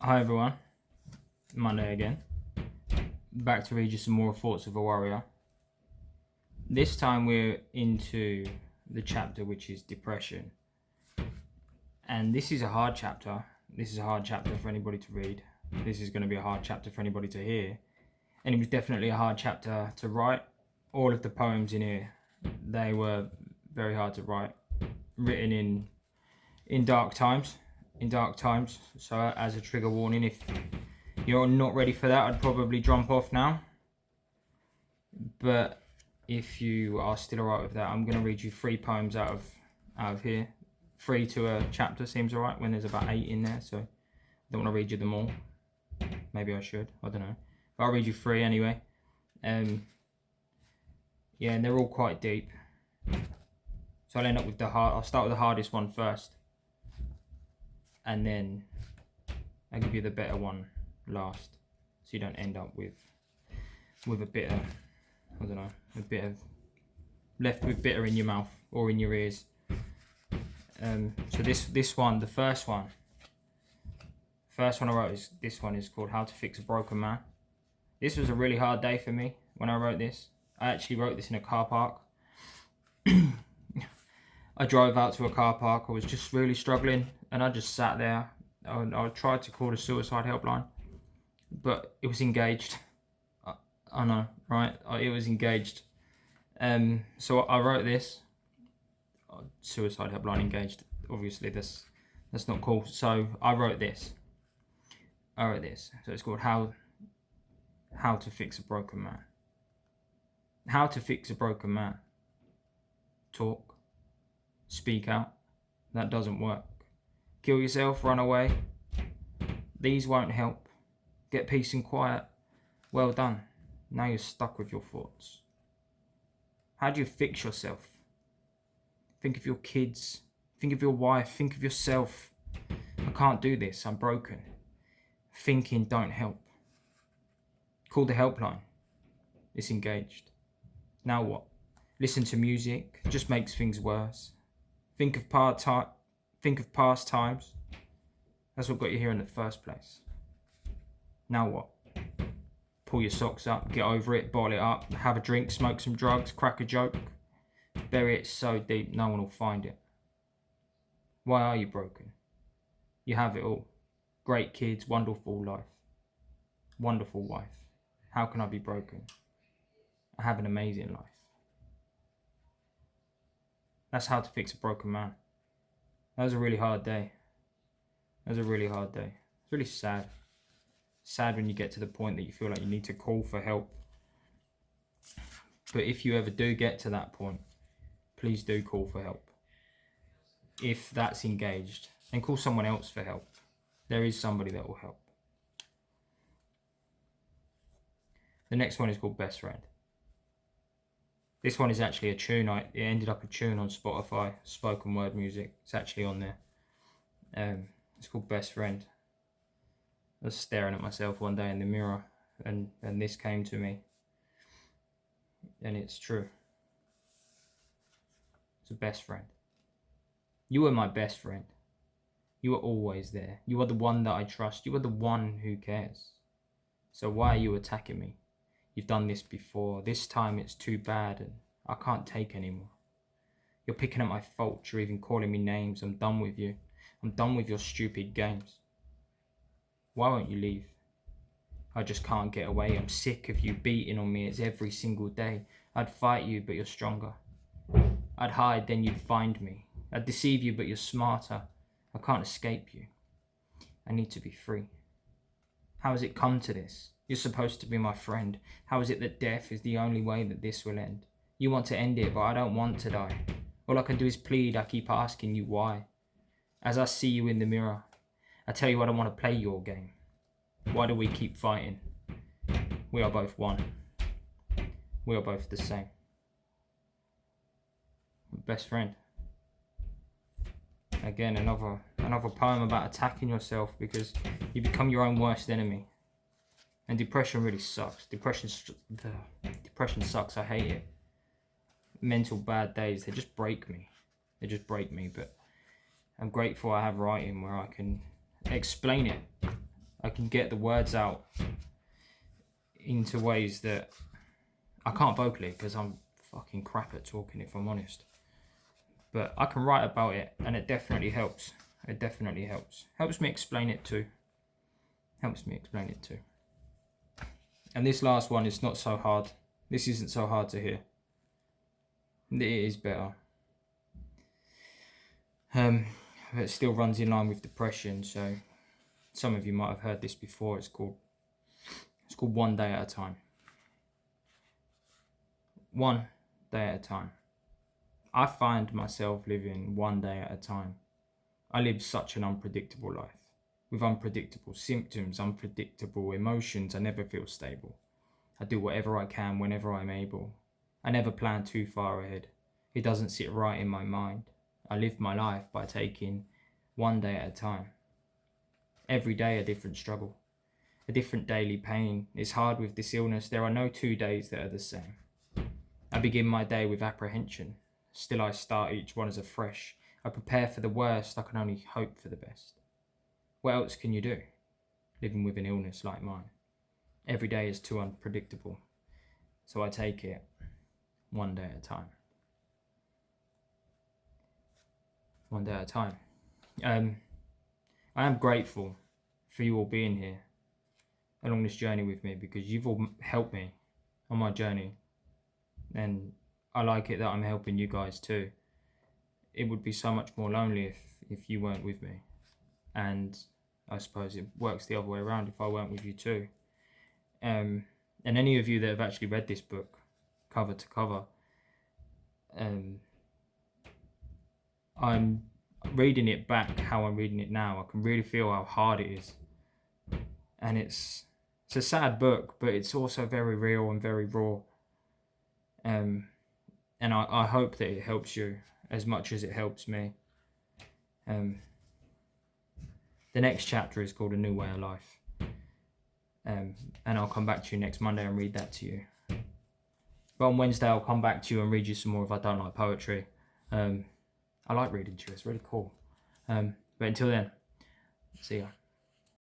Hi everyone, Monday again. Back to read you some more Thoughts of a Warrior. This time we're into the chapter which is depression. And this is a hard chapter. This is a hard chapter for anybody to read. This is going to be a hard chapter for anybody to hear. And it was definitely a hard chapter to write. All of the poems in here, they were very hard to write. Written in dark times. So as a trigger warning, if you're not ready for that, I'd probably jump off now. But if you are still alright with that, I'm going to read you 3 poems out of here. 3 to a chapter seems alright when there's about 8 in there, so I don't want to read you them all. Maybe I should, I don't know. But I'll read you 3 anyway. Yeah, and they're all quite deep. So I'll end up with I'll start with the hardest one first. And then I'll give you the better one last, so you don't end up with a bitter, I don't know, a bit of left with bitter in your mouth or in your ears. So this one, the first one I wrote is this one is called How to Fix a Broken Man. This was a really hard day for me when I wrote this. I actually wrote this in a car park. I drove out to a car park. I was just really struggling, and I just sat there. I tried to call the suicide helpline, but it was engaged. I know, right? It was engaged. So I wrote this. Suicide helpline engaged. Obviously, that's not cool. So I wrote this. So it's called How to Fix a Broken Man. How to fix a broken man. Talk. Speak out. That doesn't work. Kill yourself, run away. These won't help. Get peace and quiet. Well done. Now you're stuck with your thoughts. How do you fix yourself? Think of your kids. Think of your wife. Think of yourself. I can't do this. I'm broken. Thinking don't help. Call the helpline. It's engaged. Now what? Listen to music. Just makes things worse. Think of past times. That's what got you here in the first place. Now what? Pull your socks up, get over it, bottle it up, have a drink, smoke some drugs, crack a joke. Bury it so deep no one will find it. Why are you broken? You have it all. Great kids, wonderful life. Wonderful wife. How can I be broken? I have an amazing life. That's how to fix a broken man. That was a really hard day. It's really sad. Sad when you get to the point that you feel like you need to call for help. But if you ever do get to that point, please do call for help. If that's engaged, and call someone else for help. There is somebody that will help. The next one is called Best Friend. This one is actually a tune. It ended up a tune on Spotify, spoken word music. It's actually on there. It's called Best Friend. I was staring at myself one day in the mirror, and this came to me. And it's true. It's a best friend. You were my best friend. You were always there. You are the one that I trust. You are the one who cares. So why are you attacking me? You've done this before. This time it's too bad and I can't take anymore. You're picking up my faults. You're even calling me names. I'm done with you. I'm done with your stupid games. Why won't you leave? I just can't get away. I'm sick of you beating on me. It's every single day. I'd fight you, but you're stronger. I'd hide, then you'd find me. I'd deceive you, but you're smarter. I can't escape you. I need to be free. How has it come to this? You're supposed to be my friend. How is it that death is the only way that this will end? You want to end it, but I don't want to die. All I can do is plead. I keep asking you why. As I see you in the mirror, I tell you I don't want to play your game. Why do we keep fighting? We are both one. We are both the same. Best friend. Again, another poem about attacking yourself because you become your own worst enemy. And depression really sucks. Depression sucks. I hate it. Mental bad days, they just break me. But I'm grateful I have writing where I can explain it. I can get the words out into ways that I can't vocally, because I'm fucking crap at talking, if I'm honest. But I can write about it, and it definitely helps. It definitely helps. Helps me explain it too. Helps me explain it too. And this last one is not so hard. This isn't so hard to hear. It is better. But it still runs in line with depression, so some of you might have heard this before. It's called One Day at a Time. One day at a time. I find myself living one day at a time. I live such an unpredictable life, with unpredictable symptoms, unpredictable emotions. I never feel stable. I do whatever I can whenever I'm able. I never plan too far ahead. It doesn't sit right in my mind. I live my life by taking one day at a time. Every day a different struggle, a different daily pain. It's hard with this illness. There are no 2 days that are the same. I begin my day with apprehension. Still I start each one as afresh. I prepare for the worst. I can only hope for the best. What else can you do, living with an illness like mine? Every day is too unpredictable. So I take it one day at a time. One day at a time. I am grateful for you all being here along this journey with me, because you've all helped me on my journey. And I like it that I'm helping you guys too. It would be so much more lonely if you weren't with me. And I suppose it works the other way around if I weren't with you too. And any of you that have actually read this book, cover to cover, I'm reading it back how I'm reading it now. I can really feel how hard it is. And it's a sad book, but it's also very real and very raw. And I hope that it helps you as much as it helps me. The next chapter is called A New Way of Life. And I'll come back to you next Monday and read that to you. But on Wednesday, I'll come back to you and read you some more if I don't like poetry. I like reading to you. It's really cool. But until then, see ya.